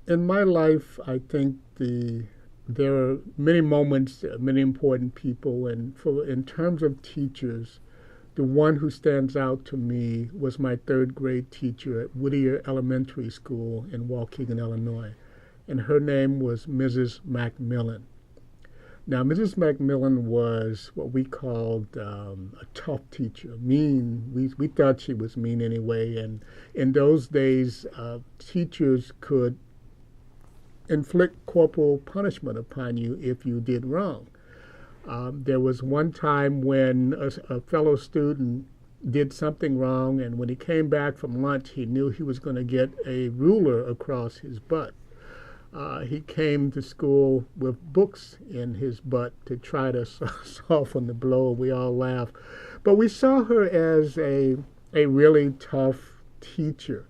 In my life, I think there are many moments, many important people, and in terms of teachers, the one who stands out to me was my third grade teacher at Whittier Elementary School in Waukegan, Illinois, and her name was Mrs. McMillan. Now, Mrs. McMillan was what we called a tough teacher, mean. We thought she was mean anyway, and in those days, teachers could inflict corporal punishment upon you if you did wrong. There was one time when a fellow student did something wrong, and when he came back from lunch, he knew he was going to get a ruler across his butt. He came to school with books in his butt to try to soften the blow. We all laughed. But we saw her as a really tough teacher.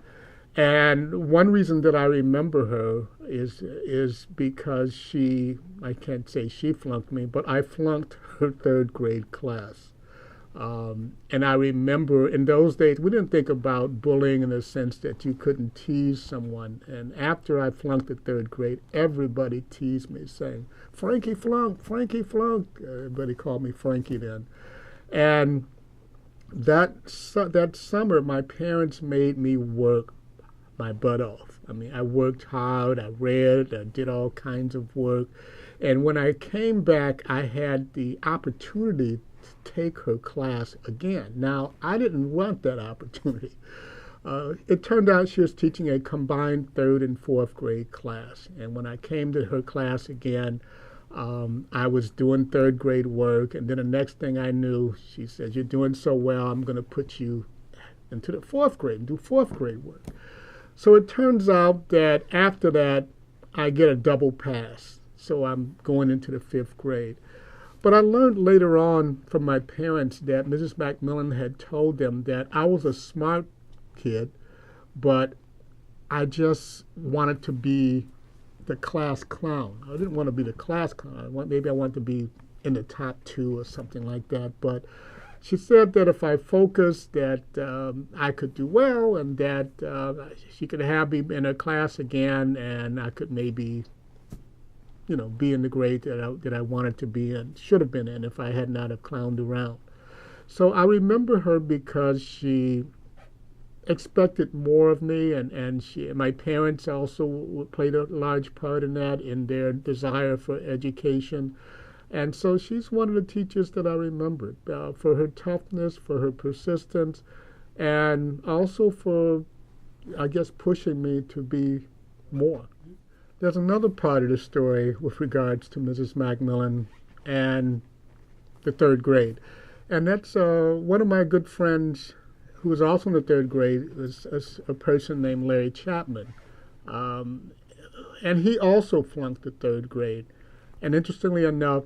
And one reason that I remember her is because I can't say she flunked me, but I flunked her third grade class. And I remember in those days, we didn't think about bullying in the sense that you couldn't tease someone. And after I flunked the third grade, everybody teased me saying, "Frankie flunked, Frankie flunked." Everybody called me Frankie then. And that summer, my parents made me work my butt off. I mean, I worked hard, I read, I did all kinds of work. And when I came back, I had the opportunity to take her class again. Now, I didn't want that opportunity. It turned out she was teaching a combined third and fourth grade class. And when I came to her class again, I was doing third grade work. And then the next thing I knew, she said, "You're doing so well, I'm going to put you into the fourth grade and do fourth grade work." So it turns out that after that, I get a double pass. So I'm going into the fifth grade. But I learned later on from my parents that Mrs. McMillan had told them that I was a smart kid, but I just wanted to be the class clown. I didn't want to be the class clown. Maybe I wanted to be in the top two or something like that. But she said that if I focused, that I could do well, and that she could have me in her class again, and I could maybe, be in the grade that I wanted to be and should have been in if I had not have clowned around. So I remember her because she expected more of me, and my parents also played a large part in that, in their desire for education. And so she's one of the teachers that I remembered for her toughness, for her persistence, and also for, I guess, pushing me to be more. There's another part of the story with regards to Mrs. McMillan and the third grade. And that's one of my good friends who was also in the third grade was a person named Larry Chapman. And he also flunked the third grade. And interestingly enough,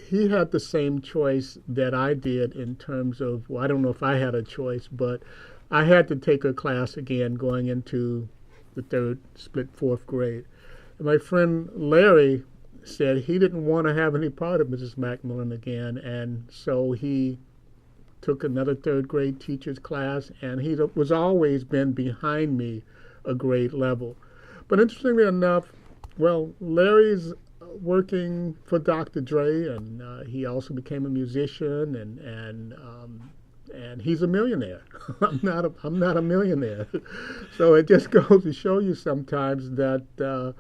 he had the same choice that I did in terms of, well, I don't know if I had a choice, but I had to take a class again going into the third split fourth grade. And my friend Larry said he didn't want to have any part of Mrs. McMillan again, and so he took another third grade teacher's class, and he was always been behind me a grade level. But interestingly enough, well, Larry's working for Dr. Dre, and he also became a musician, and he's a millionaire. I'm not a millionaire. So it just goes to show you sometimes that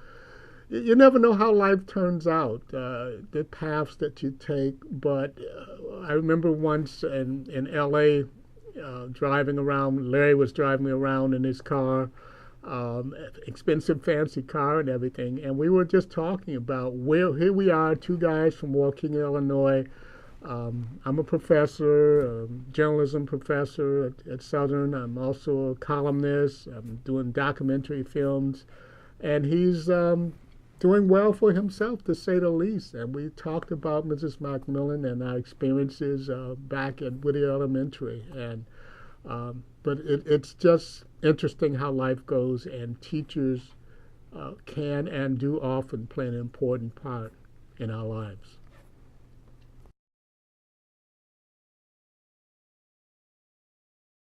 you never know how life turns out, the paths that you take. But I remember once in L.A. Driving around. Larry was driving me around in his car. Expensive fancy car and everything, and we were just talking about here we are, two guys from Waukegan, Illinois. I'm a professor, a journalism professor at Southern. I'm also a columnist. I'm doing documentary films, and he's doing well for himself, to say the least. And we talked about Mrs. McMillan and our experiences back at Whittier Elementary, and but it's just interesting how life goes, and teachers can and do often play an important part in our lives.